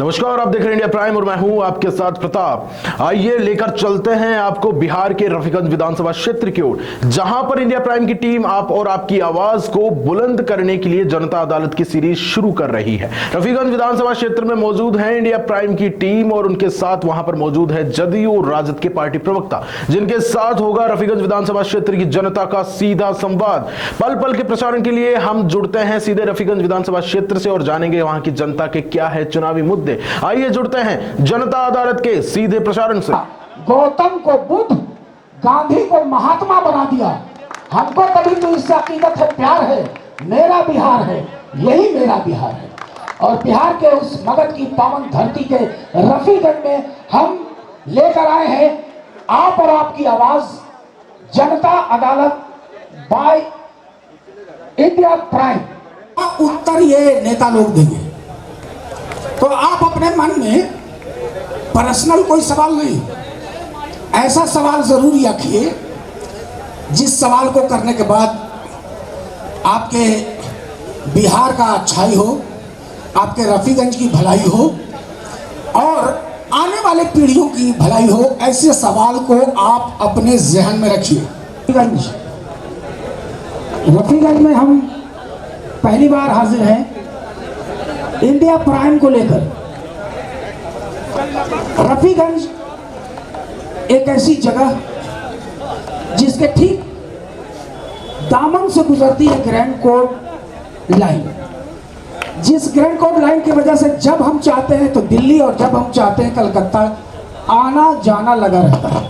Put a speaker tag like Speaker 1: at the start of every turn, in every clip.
Speaker 1: नमस्कार, आप देख रहे हैं इंडिया प्राइम और मैं हूं आपके साथ प्रताप। आइए लेकर चलते हैं आपको बिहार के रफीगंज विधानसभा क्षेत्र की ओर, जहां पर इंडिया प्राइम की टीम आप और आपकी आवाज को बुलंद करने के लिए जनता अदालत की सीरीज शुरू कर रही है। रफीगंज विधानसभा क्षेत्र में मौजूद है इंडिया प्राइम की टीम और उनके साथ वहां पर मौजूद है जदयू और राजद के पार्टी प्रवक्ता, जिनके साथ होगा रफीगंज विधानसभा क्षेत्र की जनता का सीधा संवाद। पल पल के प्रसारण के लिए हम जुड़ते हैं सीधे रफीगंज विधानसभा क्षेत्र से और जानेंगे वहां की जनता के क्या है चुनावी मुद्दे। आइए जुड़ते हैं जनता अदालत के सीधे प्रसारण से।
Speaker 2: गौतम को बुद्ध, गांधी को महात्मा बना दिया। हमको कभी तो इससे अकीदत है, प्यार है, मेरा बिहार है, यही मेरा बिहार है। और बिहार के उस मगध की पावन धरती के रफीगंज में हम लेकर आए हैं आप और आपकी आवाज, जनता अदालत बाय इंडिया प्राइम। उत्तर ये नेता लोग देंगे, तो आप अपने मन में पर्सनल कोई सवाल नहीं, ऐसा सवाल जरूर रखिए जिस सवाल को करने के बाद आपके बिहार का अच्छाई हो, आपके रफीगंज की भलाई हो और आने वाले पीढ़ियों की भलाई हो। ऐसे सवाल को आप अपने जहन में रखिए। रफीगंज में हम पहली बार हाजिर हैं इंडिया प्राइम को लेकर। रफीगंज एक ऐसी जगह जिसके ठीक दामन से गुजरती है ग्रैंड कोर्ट लाइन, जिस ग्रैंड कोर्ट लाइन की वजह से जब हम चाहते हैं तो दिल्ली और जब हम चाहते हैं कलकत्ता आना जाना लगा रहता है।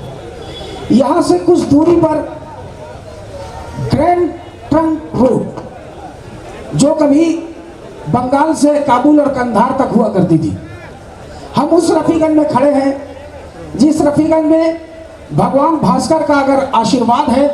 Speaker 2: यहां से कुछ दूरी पर ग्रैंड ट्रंक रोड, जो कभी बंगाल से काबुल और कंधार तक हुआ करती थी, हम उस रफीगंज में खड़े हैं जिस रफीगंज में भगवान भास्कर का अगर आशीर्वाद है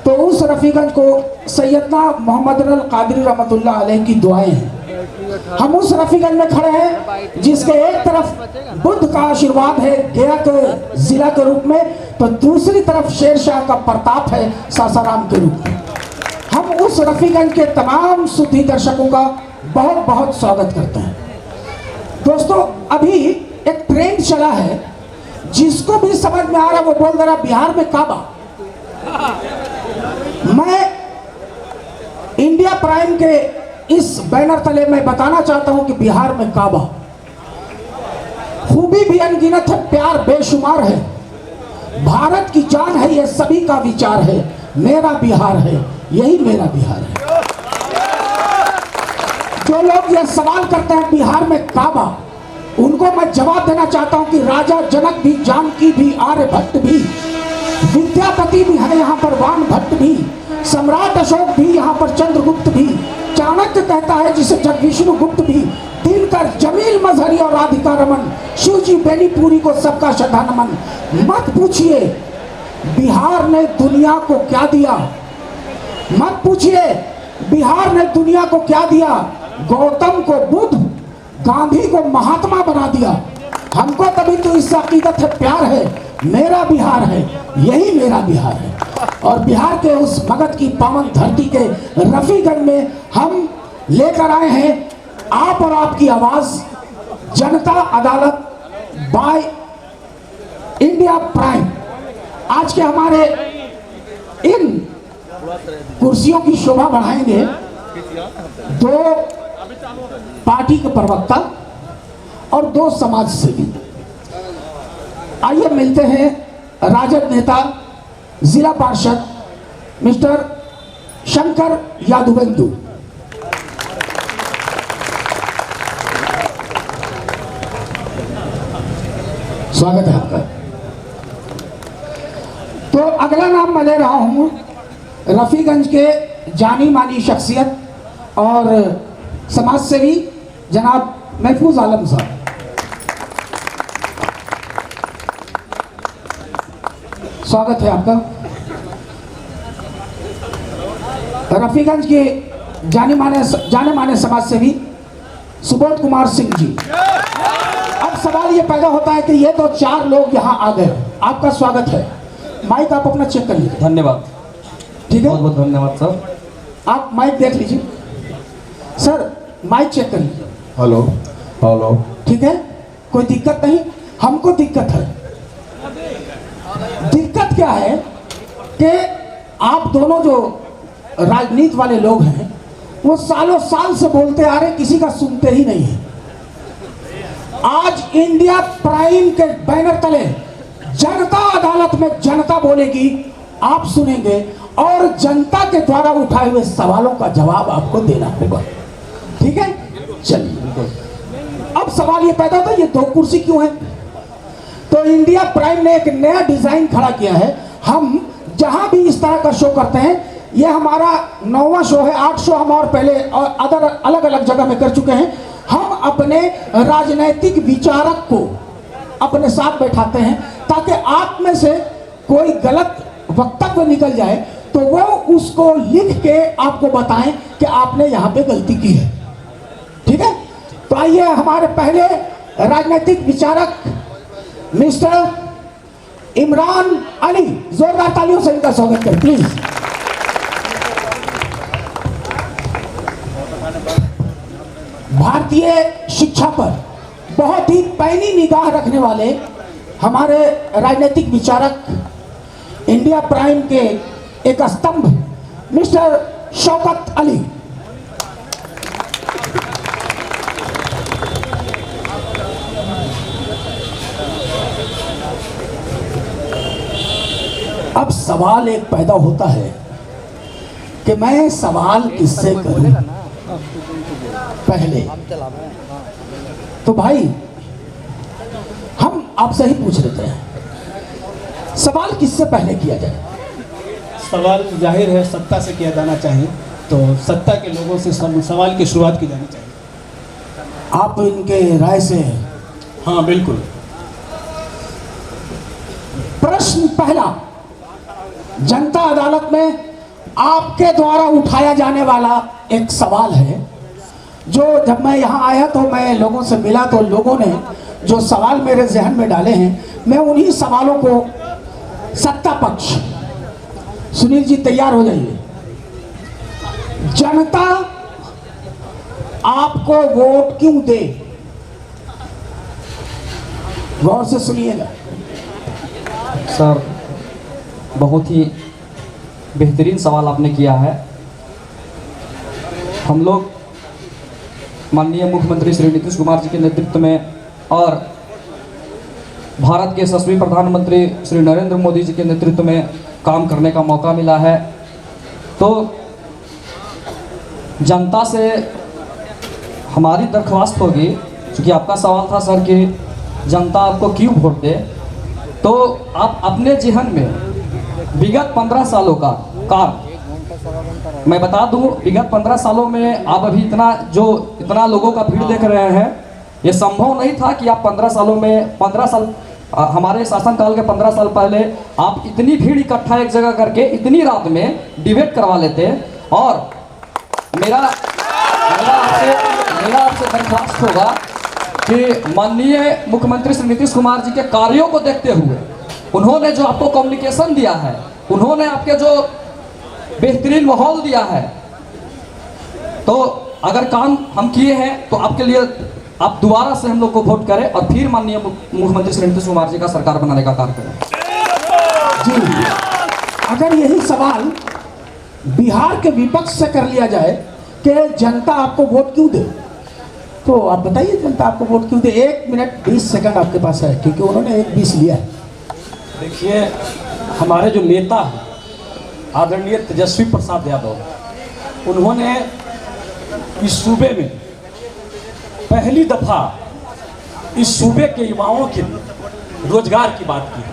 Speaker 2: तो उस रफीगंज को सैयदना मोहम्मद अल कादरी रहमतुल्लाह अलैह की दुआएं हैं। हम उस रफीगंज में खड़े हैं जिसके एक तरफ बुद्ध का आशीर्वाद है गया के जिला के रूप में, तो दूसरी तरफ शेरशाह का प्रताप है सासाराम के रूप में। हम उस रफीगंज के तमाम सुधी दर्शकों का बहुत बहुत स्वागत करते हैं। दोस्तों, अभी एक ट्रेंड चला है, जिसको भी समझ में आ रहा वो बोल दे रहा बिहार में काबा। मैं इंडिया प्राइम के इस बैनर तले में बताना चाहता हूं कि बिहार में काबा, खूबी भी अनगिनत है, प्यार बेशुमार है, भारत की जान है, ये सभी का विचार है, मेरा बिहार है, यही मेरा बिहार है। जो लोग ये सवाल करते हैं बिहार में काबा, उनको मैं जवाब देना चाहता हूं कि राजा जनक भी, जानकी भी, आर्यभट्ट भी, विद्यापति भी है यहाँ पर, वान भट्ट भी, सम्राट अशोक भी यहाँ पर, चंद्रगुप्त भी, चाणक्य कहता है जिसे जगविष्णु गुप्त भी, दिनकर, जमील मजहरी और राधिका रमन, शिवजी बेनीपुरी को सबका श्रद्धा नमन। मत पूछिए बिहार ने दुनिया को क्या दिया, मत पूछिए बिहार ने दुनिया को क्या दिया। गौतम को बुद्ध, गांधी को महात्मा बना दिया। हमको तभी तो इससे अकीदत है, प्यार है, मेरा बिहार है, यही मेरा बिहार है। और बिहार के उस मगध की पावन धरती के रफीगंज में हम लेकर आए हैं आप और आपकी आवाज, जनता अदालत बाय इंडिया प्राइम। आज के हमारे इन कुर्सियों की शोभा बढ़ाएंगे दो पार्टी के प्रवक्ता और दो समाज सेवी। आइए मिलते हैं राजद नेता जिला पार्षद मिस्टर शंकर यादवेंदु। स्वागत है आपका। तो अगला नाम मैं ले रहा हूं रफीगंज के जानी मानी शख्सियत और समाज सेवी जनाब महफूज आलम साहब। स्वागत है आपका। रफीगंज के जाने माने समाज सेवी सुबोध कुमार सिंह जी। अब सवाल ये पैदा होता है कि ये तो चार लोग यहाँ आ गए, आपका स्वागत है। माइक आप अपना चेक कर लीजिए।
Speaker 3: धन्यवाद,
Speaker 2: ठीक है,
Speaker 3: बहुत बहुत धन्यवाद सर।
Speaker 2: आप माइक देख लीजिए सर, माइक चेक कर लीजिए।
Speaker 3: हेलो हेलो,
Speaker 2: ठीक है। कोई दिक्कत नहीं, हमको दिक्कत है। दिक्कत क्या है कि आप दोनों जो राजनीति वाले लोग हैं वो सालों साल से बोलते आ रहे, किसी का सुनते ही नहीं है। आज इंडिया प्राइम के बैनर तले जनता अदालत में जनता बोलेगी, आप सुनेंगे और जनता के द्वारा उठाए हुए सवालों का जवाब आपको देना होगा। ठीक है, चलिए। अब सवाल ये पैदा होता है, ये 2 कुर्सी क्यों है? तो इंडिया प्राइम ने एक नया डिजाइन खड़ा किया है। हम जहां भी इस तरह का शो करते हैं, ये हमारा 9वां शो है, 8 शो हम और पहले और अलग अलग जगह में कर चुके हैं। हम अपने राजनीतिक विचारक को अपने साथ बैठाते हैं ताकि आप में से कोई गलत वक्तव्य निकल जाए तो वो उसको लिख के आपको बताएं कि आपने यहां पे गलती की है। ठीक है, तो आइए हमारे पहले राजनीतिक विचारक मिस्टर इमरान अली, जोरदार तालियों से इनका स्वागत करें प्लीज। भारतीय शिक्षा पर बहुत ही पैनी निगाह रखने वाले हमारे राजनीतिक विचारक, इंडिया प्राइम के एक स्तंभ मिस्टर शौकत अली। अब सवाल एक पैदा होता है कि मैं सवाल किससे करूं? पहले तो भाई हम आपसे ही पूछ लेते हैं, सवाल किससे पहले किया जाए?
Speaker 3: सवाल जाहिर है सत्ता से किया जाना चाहिए, तो सत्ता के लोगों से सवाल की शुरुआत की जानी चाहिए।
Speaker 2: आप इनके राय से?
Speaker 3: हाँ बिल्कुल।
Speaker 2: प्रश्न पहला, जनता अदालत में आपके द्वारा उठाया जाने वाला एक सवाल है जो जब मैं यहाँ आया तो मैं लोगों से मिला तो लोगों ने जो सवाल मेरे जहन में डाले हैं, मैं उन्हीं सवालों को सत्ता पक्ष, सुनील जी तैयार हो जाइए। जनता आपको वोट क्यों दे? गौर से सुनिएगा।
Speaker 4: सर, बहुत ही बेहतरीन सवाल आपने किया है। हम लोग माननीय मुख्यमंत्री श्री नीतीश कुमार जी के नेतृत्व में और भारत के यशस्वी प्रधानमंत्री श्री नरेंद्र मोदी जी के नेतृत्व में काम करने का मौका मिला है। तो जनता से हमारी दरख्वास्त होगी, क्योंकि आपका सवाल था सर कि जनता आपको क्यों वोट दे, तो आप अपने जहन में विगत 15 सालों का मैं बता दूं, विगत 15 सालों में आप अभी इतना लोगों का भीड़ देख रहे हैं, ये संभव नहीं था कि आप 15 सालों में 15 साल हमारे शासनकाल के 15 साल पहले आप इतनी भीड़ इकट्ठा एक जगह करके इतनी रात में डिबेट करवा लेते। और मेरा आपसे दरख्वास्त होगा कि माननीय मुख्यमंत्री श्री नीतीश कुमार जी के कार्यों को देखते हुए उन्होंने जो आपको कम्युनिकेशन दिया है, उन्होंने आपके जो बेहतरीन माहौल दिया है, तो अगर काम हम किए हैं तो आपके लिए आप दोबारा से हम लोग को वोट करें और फिर माननीय मुख्यमंत्री श्री नीतीश कुमार जी का सरकार बनाने का कार्य करें।
Speaker 2: जी, अगर यही सवाल बिहार के विपक्ष से कर लिया जाए कि जनता आपको वोट क्यों दे, तो आप बताइए जनता आपको वोट क्यों दे? 1 मिनट 20 सेकंड आपके पास है, क्योंकि उन्होंने 1:20 लिया है।
Speaker 3: देखिए, हमारे जो नेता हैं आदरणीय तेजस्वी प्रसाद यादव, उन्होंने इस सूबे में पहली दफा इस सूबे के युवाओं के लिए रोजगार की बात की है।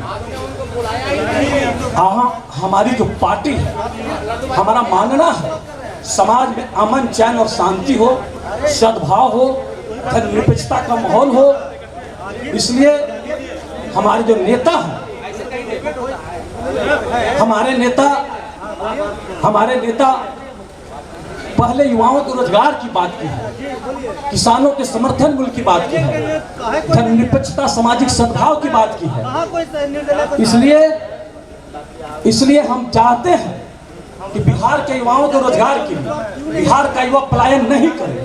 Speaker 3: हमारी जो पार्टी है, हमारा मानना है समाज में अमन चैन और शांति हो, सद्भाव हो, धर्मनिरपेक्षता का माहौल हो। इसलिए हमारे जो नेता हैं, हमारे नेता पहले युवाओं को रोजगार की बात की है, किसानों के समर्थन मूल्य की बात की है, धर्मनिरपेक्षता सामाजिक सद्भाव की बात की है। इसलिए हम चाहते हैं कि बिहार के युवाओं को रोजगार के लिए बिहार का युवा पलायन नहीं करे,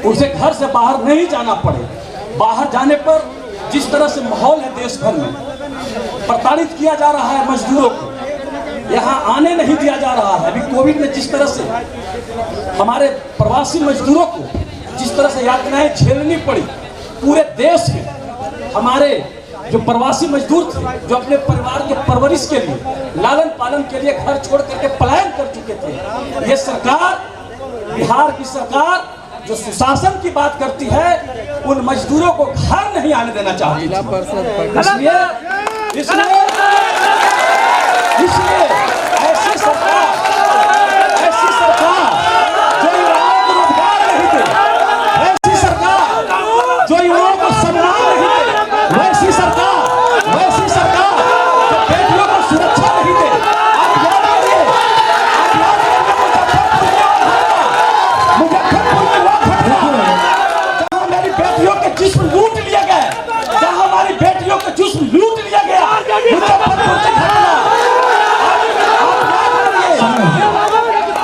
Speaker 3: उसे घर से बाहर नहीं जाना पड़े। बाहर जाने पर जिस तरह से माहौल है देश भर में, प्रताड़ित किया जा रहा है मजदूरों को, यहाँ आने नहीं दिया जा रहा है। अभी कोविड में जिस तरह से हमारे प्रवासी मजदूरों को जिस तरह से यातनाएं झेलनी पड़ी, पूरे देश में हमारे जो प्रवासी मजदूर थे, जो अपने परिवार के परवरिश के लिए, लालन पालन के लिए घर छोड़ करके पलायन कर चुके थे, ये सरकार, बिहार की सरकार जो सुशासन की बात करती है, उन मजदूरों को घर नहीं आने देना चाहती थी। इसलिए ऐसी सरकार जो युवाओं को रोजगार नहीं दे, ऐसी सरकार जो युवाओं को सम्मान नहीं दे, वैसी सरकार जो बेटियों को सुरक्षा नहीं दे। आप याद करिए मुजफ्फरपुर में वो घटना जहां हमारी बेटियों के जिस्म लूट लिए गए, जहां हमारी बेटियों के जिस्म लूट लिया गया, मुजफ्फरपुर की घटना।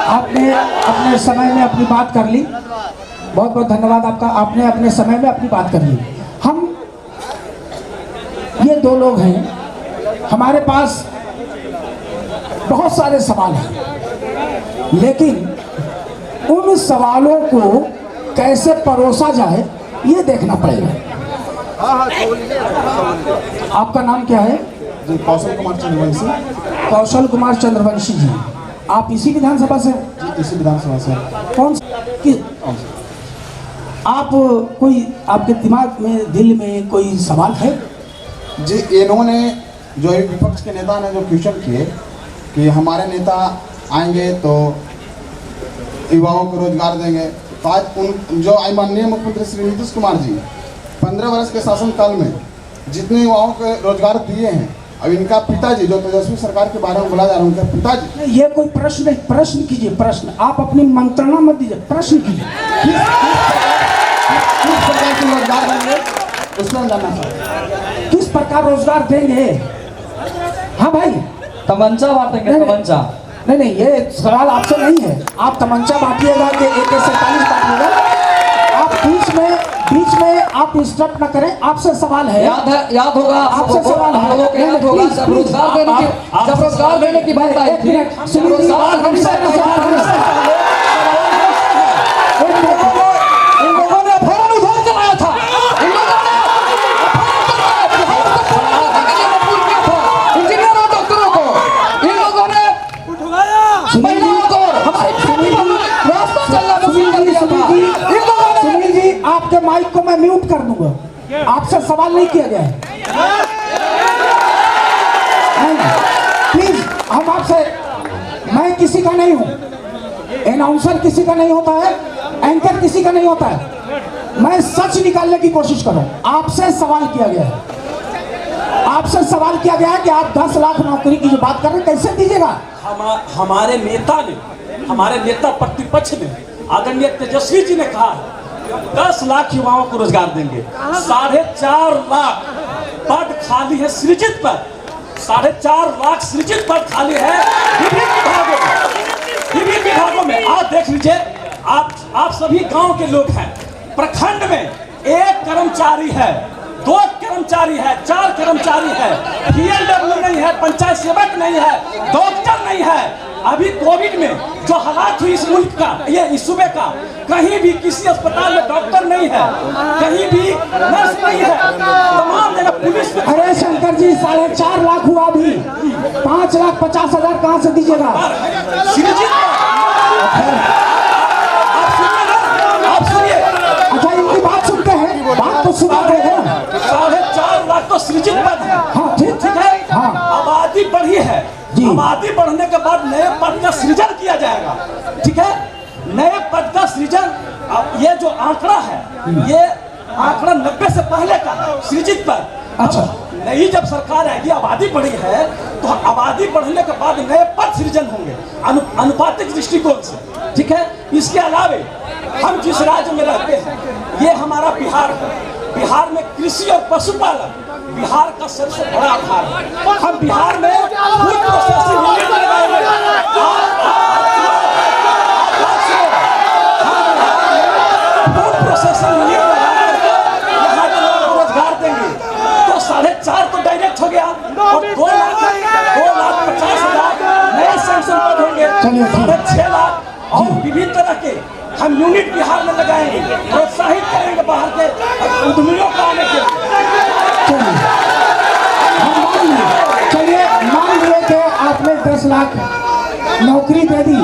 Speaker 2: आपने अपने समय में अपनी बात कर ली, बहुत बहुत धन्यवाद आपका। आपने अपने समय में अपनी बात कर ली। हम ये दो लोग हैं, हमारे पास बहुत सारे सवाल हैं, लेकिन उन सवालों को कैसे परोसा जाए ये देखना पड़ेगा। आपका नाम क्या है?
Speaker 5: जी, कौशल कुमार चंद्रवंशी।
Speaker 2: कौशल कुमार चंद्रवंशी जी, आप इसी विधानसभा से?
Speaker 5: जी, इसी विधानसभा से।
Speaker 2: कौन आप कोई आपके दिमाग में, दिल में कोई सवाल है?
Speaker 5: जी, इन्होंने जो विपक्ष के नेता ने जो क्वेश्चन किए कि हमारे नेता आएंगे तो युवाओं को रोजगार देंगे, तो आज उन जो माननीय मुख्यमंत्री श्री नीतीश कुमार जी 15 वर्ष के शासनकाल में जितने युवाओं को रोजगार दिए हैं, अब इनका पिताजी जो तेजस्वी सरकार के बारे में बोला जा रहा है, उनका पिताजी।
Speaker 2: ये कोई प्रश्न नहीं, प्रश्न कीजिए, प्रश्न। आप अपनी मंत्रणा मत दीजिए, प्रश्न कीजिए।
Speaker 5: किस प्रकार के रोजगार देंगे उसमें हम जानना चाहते हैं।
Speaker 2: किस प्रकार रोजगार देंगे? हाँ भाई,
Speaker 4: तमंचा बांटेंगे, तमंचा।
Speaker 2: नहीं, ये सवाल आपसे नहीं है। आप तमंचा बांटिएगा कि AK-47 बांटिएगा? आप बीच में आप डिस्टर्ब न करें। आपसे सवाल है,
Speaker 4: याद होगा
Speaker 2: आपसे सवाल है,
Speaker 4: हम लोगों को याद होगा जब रोजगार देने की बात आई थी, इन लोगों ने फौरन उधर चलाया था, इन लोगों ने इंजीनियरों, डॉक्टरों को, इन लोगों ने महिलाओं को, हमारी रास्ता चलना मुश्किल कर दिया था। इन लोगों ने,
Speaker 2: सुनील जी, आपके माइक को मैं म्यूट कर दूंगा। आपसे सवाल नहीं किया गया है। प्लीज, हम आपसे, मैं किसी का नहीं हूं, अनाउंसर किसी का नहीं होता है, एंकर किसी का नहीं होता है। मैं सच निकालने की कोशिश करूं। आपसे सवाल किया गया है, आपसे सवाल किया गया है कि आप 10 लाख नौकरी की जो बात कर रहे हैं, कैसे दीजिएगा?
Speaker 3: हमारे नेता ने, हमारे नेता प्रतिपक्ष ने, आदरणीय तेजस्वी जी ने कहा 10 लाख युवाओं को रोजगार देंगे। 4.5 लाख पद खाली है, सृजित पद 4.5 लाख सृजित पद खाली है विभिन्न विभागों में। आप देख लीजिए, आप सभी गांव के लोग हैं, प्रखंड में 1 कर्मचारी है, 2 कर्मचारी है, 4 कर्मचारी है, PLW नहीं है, पंचायत सेवक नहीं है, डॉक्टर नहीं है। अभी कोविड में जो हालात हुई इस मुल्क का, ये इस सूबे का, कहीं भी किसी अस्पताल में डॉक्टर नहीं है, कहीं भी नर्स नहीं है, तमाम जगह पुलिस।
Speaker 2: अरे शंकर जी, 4.5 लाख हुआ, अभी 5,50,000 कहां से दीजिएगा?
Speaker 3: आप सुनिए,
Speaker 2: अच्छा, इनकी बात सुनते हैं, बात तो सुना देगा।
Speaker 3: 4.5 लाख तो सृजित पद है।
Speaker 2: हाँ, ठीक
Speaker 3: है।
Speaker 2: हाँ,
Speaker 3: आबादी बढ़ी है, आबादी बढ़ने के बाद नए पद का सृजन किया जाएगा। ठीक है, नए पद का सृजन। ये जो आंकड़ा है, ये आंकड़ा 90 से पहले का है, सृजित पद। अच्छा, नई जब सरकार आएगी, आबादी बढ़ी है, तो आबादी बढ़ने के बाद नए पद सृजन होंगे अनुपातिक दृष्टिकोण से। ठीक है, इसके अलावे हम जिस राज्य में रहते हैं, ये हमारा बिहार है। बिहार में कृषि और पशुपालन बिहार का सबसे बड़ा आधार है। हम बिहार में फूड प्रोसेसिंग यूनिट लगाए हुए हैं। फूड प्रोसेसिंग यूनिट लगाकर यहाँ के लोगों को रोजगार देंगे।
Speaker 2: चलिए, ठीक।
Speaker 3: 6.5 लाख और विभिन्न तरह के हम यूनिट बिहार में लगाएंगे, प्रोत्साहित करेंगे बाहर के उद्यमियों को आने के लिए।
Speaker 2: चलिए हम मान लिए, चलिए मान लिए कि आपने 10 लाख नौकरी दे दी।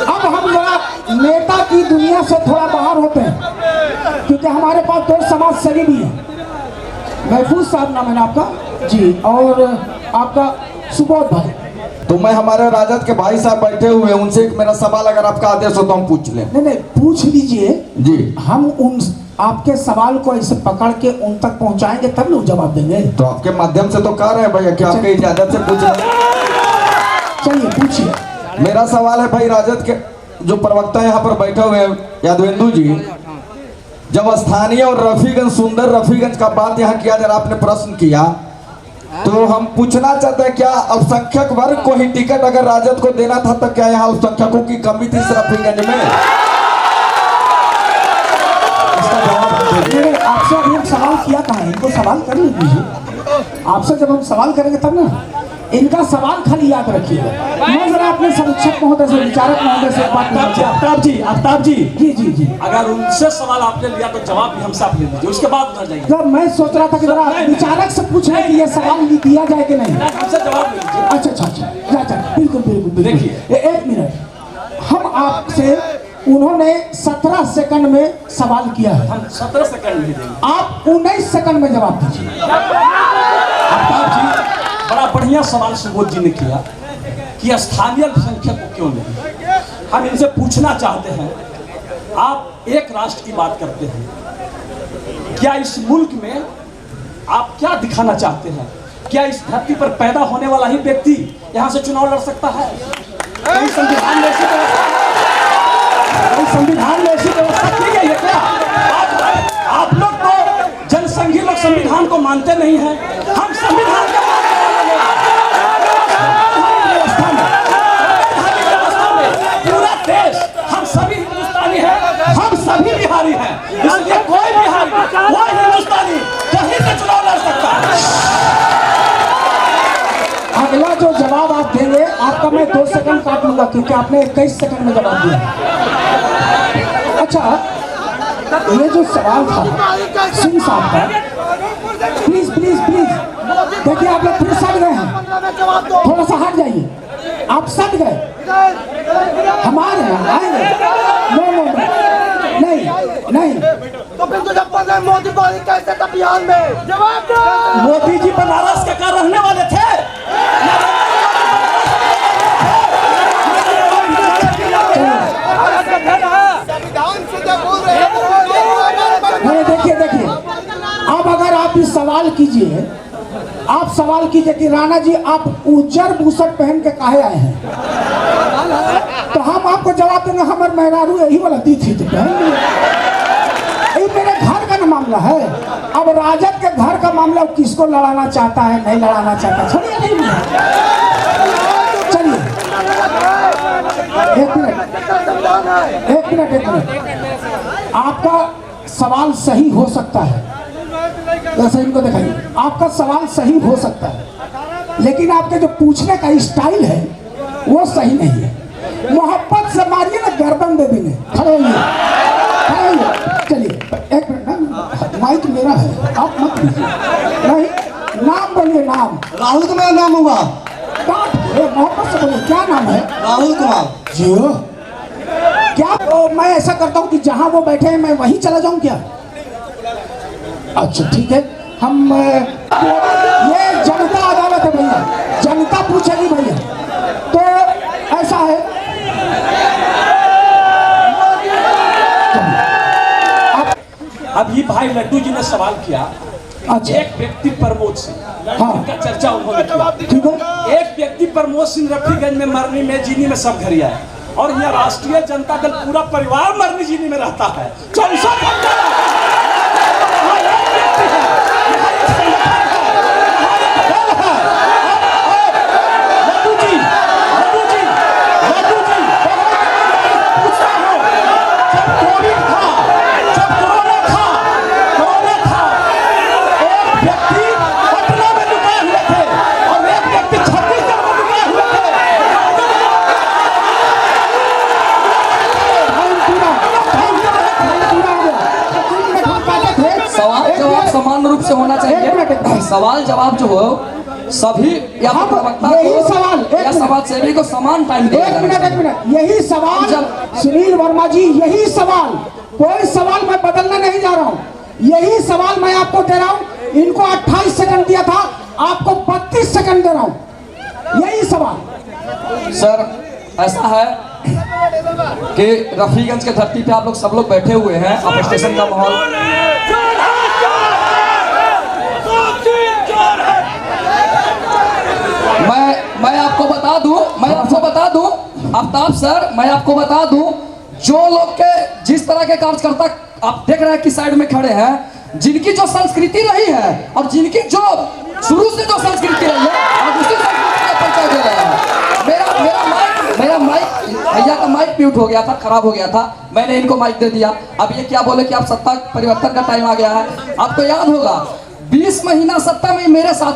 Speaker 2: अब हम जरा नेता की दुनिया से थोड़ा बाहर होते हैं, क्योंकि हमारे पास 2 समाज सेवी भी हैं। महफूज साहब नाम है ना आपका जी, और आपका सुबोध भाई।
Speaker 6: तो मैं हमारे राजद के भाई साहब बैठे हुए हैं, उनसे एक मेरा सवाल अगर आपका आदेश हो तो हम पूछ लें।
Speaker 2: नहीं पूछ लीजिए
Speaker 6: जी।
Speaker 2: हम उन आपके सवाल को ऐसे पकड़ के उन तक पहुंचाएंगे तब लोग जवाब देंगे।
Speaker 6: तो आपके माध्यम से तो कह रहे हैं भैया कि आपके इजाजत से पूछ लें।
Speaker 2: चलिए पूछिए।
Speaker 6: मेरा सवाल है भाई, राजद के जो प्रवक्ता यहाँ पर बैठे हुए हैं यादवेंदु जी, जब स्थानीय और रफीगंज, सुंदर रफीगंज का बात यहाँ किया जा रहा, आपने प्रश्न किया, तो हम पूछना चाहते हैं क्या अल्पसंख्यक वर्ग को ही टिकट अगर राजद को देना था तो क्या यहाँ अल्पसंख्यकों की कमी थी इस रफीगंज में?
Speaker 2: आपसे अभी हम सवाल किया कहाँ है, इनको सवाल कर लीजिए। आपसे जब हम सवाल करेंगे तब ना, इनका सवाल खाली याद रखिएगा। मैं जरा अपने समीक्षक महोदय से, विचारक महोदय से बात करना।
Speaker 3: आफ्ताब जी
Speaker 2: जी जी जी,
Speaker 3: अगर उनसे सवाल आपने लिया तो जवाब भी हमसे आप ले लीजिए, उसके बाद उधर जाइए।
Speaker 2: जब मैं सोच रहा था कि जरा विचारक से पूछना कि ये सवाल दिया जाए कि नहीं।
Speaker 3: हमसे जवाब लीजिए।
Speaker 2: अच्छा, बिल्कुल बिल्कुल।
Speaker 3: देखिए।
Speaker 2: 1 मिनट, हम आपसे, उन्होंने 17 सेकंड में सवाल किया है,
Speaker 3: हम 17 सेकंड नहीं देंगे।
Speaker 2: आप 19 सेकंड में जवाब दीजिए।
Speaker 3: आफ्ताब जी, बड़ा बढ़िया सवाल सुबोध जी ने किया कि स्थानीय अल्पसंख्यक को क्यों नहीं। हम इनसे पूछना चाहते हैं, आप एक राष्ट्र की बात करते हैं, क्या इस मुल्क में आप क्या दिखाना चाहते हैं? क्या इस धरती पर पैदा होने वाला ही व्यक्ति यहाँ से चुनाव लड़ सकता है? कहीं संविधान में ऐसी व्यवस्था है? कहीं संविधान में ऐसी व्यवस्था की गई है क्या? आप लोग तो जनसंघी लोग संविधान को मानते नहीं हैं, हम संविधान को पूरा देश, हम सभी हिंदुस्तानी हैं, हम सभी बिहारी हैं, इसलिए कोई बिहारी, कोई हिंदुस्तानी कहीं से चुनाव लड़ सकता है।
Speaker 2: अगला जो जवाब आप देंगे, आपका मैं 2 सेकंड काट लूंगा, क्योंकि आपने 21 सेकंड में जवाब दिया। अच्छा, ये जो सवाल था सिंह साहब का, प्लीज देखिए आप लोग फिर सट गए हैं, थोड़ा सा हट जाइए, आप सट गए। हमारे यहाँ आएंगे, नहीं।
Speaker 7: तो फिर तो जब मोदी को कैसे था बिहार में? जवाब दो।
Speaker 3: मोदी जी बनारस के कहाँ रहने वाले थे?
Speaker 2: देखिए, अब अगर आप इस सवाल कीजिए, आप सवाल कीजिए कि राणा जी आप उज्जर बुशर्ट पहन के काहे आए हैं, तो हम आपको जवाब देंगे हमारे मेहरारू यही वाला दी थी तो पहन लिए। ये मेरे घर का ना मामला है। अब राजद के घर का मामला, किसको लड़ाना चाहता है नहीं लड़ाना चाहता, छोड़िए नहीं। चलिए 1 मिनट, आपका सवाल सही हो सकता है, वैसे इनको दिखाइए, आपका सवाल सही हो सकता है, लेकिन आपके जो पूछने का स्टाइल है वो सही नहीं है। मोहब्बत से मारिए ना, गर्दन दे देंगे। खड़े होइए। चलिए 1 मिनट ना, माइक मेरा है, आप मत लीजिए। नहीं, नाम बोलिए। नाम
Speaker 6: राहुल कुमार नाम हुआ।
Speaker 2: मोहब्बत से बोलिए, क्या नाम है?
Speaker 6: राहुल कुमार
Speaker 2: जी। क्या तो मैं ऐसा करता हूँ कि जहाँ वो बैठे हैं मैं वहीं चला जाऊँ क्या? अच्छा ठीक है, हम ये जनता अदालत है भैया, जनता पूछेगी भैया, तो ऐसा है।
Speaker 3: अभी भाई लड्डू जी ने सवाल किया,
Speaker 2: अच्छा।
Speaker 3: एक व्यक्ति प्रमोद सिंह,
Speaker 2: हाँ।
Speaker 3: का चर्चा उन्होंने किया।
Speaker 2: ठीक है।
Speaker 3: एक व्यक्ति प्रमोद सिंह रफीगंज में मरनी में जीनी में सब घर आए, और यह राष्ट्रीय जनता दल पूरा परिवार मरनी जीनी में रहता है। 64
Speaker 4: सवाल जवाब जो हो सभी या
Speaker 2: हाँ,
Speaker 4: प्रवक्ता
Speaker 2: यही
Speaker 4: को
Speaker 2: सवाल, एक
Speaker 4: या
Speaker 2: मिनट।
Speaker 4: समाज सेवी को समान टाइम दिया
Speaker 2: एक
Speaker 4: जाना
Speaker 2: मिनट
Speaker 4: चाहिए।
Speaker 2: यही सवाल
Speaker 4: जब-
Speaker 2: सुनील वर्मा जी, यही सवाल, कोई सवाल मैं बदलने नहीं जा रहा हूं, यही सवाल मैं आपको दे रहा हूं। इनको 28 सेकंड दिया था, आपको 32 सेकंड दे रहा हूं, यही सवाल।
Speaker 4: सर ऐसा है कि रफीगंज के धरती पे आप लोग सब लोग बैठे हुए हैं, अब स्टेशन का माहौल मैं आपको बता दूं आफ्ताब सर, मैं आपको बता दूं जो लोग के जिस तरह के कार्यकर्ता आप देख रहे हैं कि साइड में खड़े हैं, जिनकी जो संस्कृति रही है और जिनकी जो शुरू से जो संस्कृति रही है और उसी संस्कृति का परिचय दे रहे हैं। मेरा माइक भैया का माइक म्यूट हो गया था, खराब हो गया था, मैंने इनको माइक दे दिया। अब ये क्या बोले कि आप सत्ता परिवर्तन का टाइम आ गया है। आपको याद होगा 20 महीना सत्ता में मेरे साथ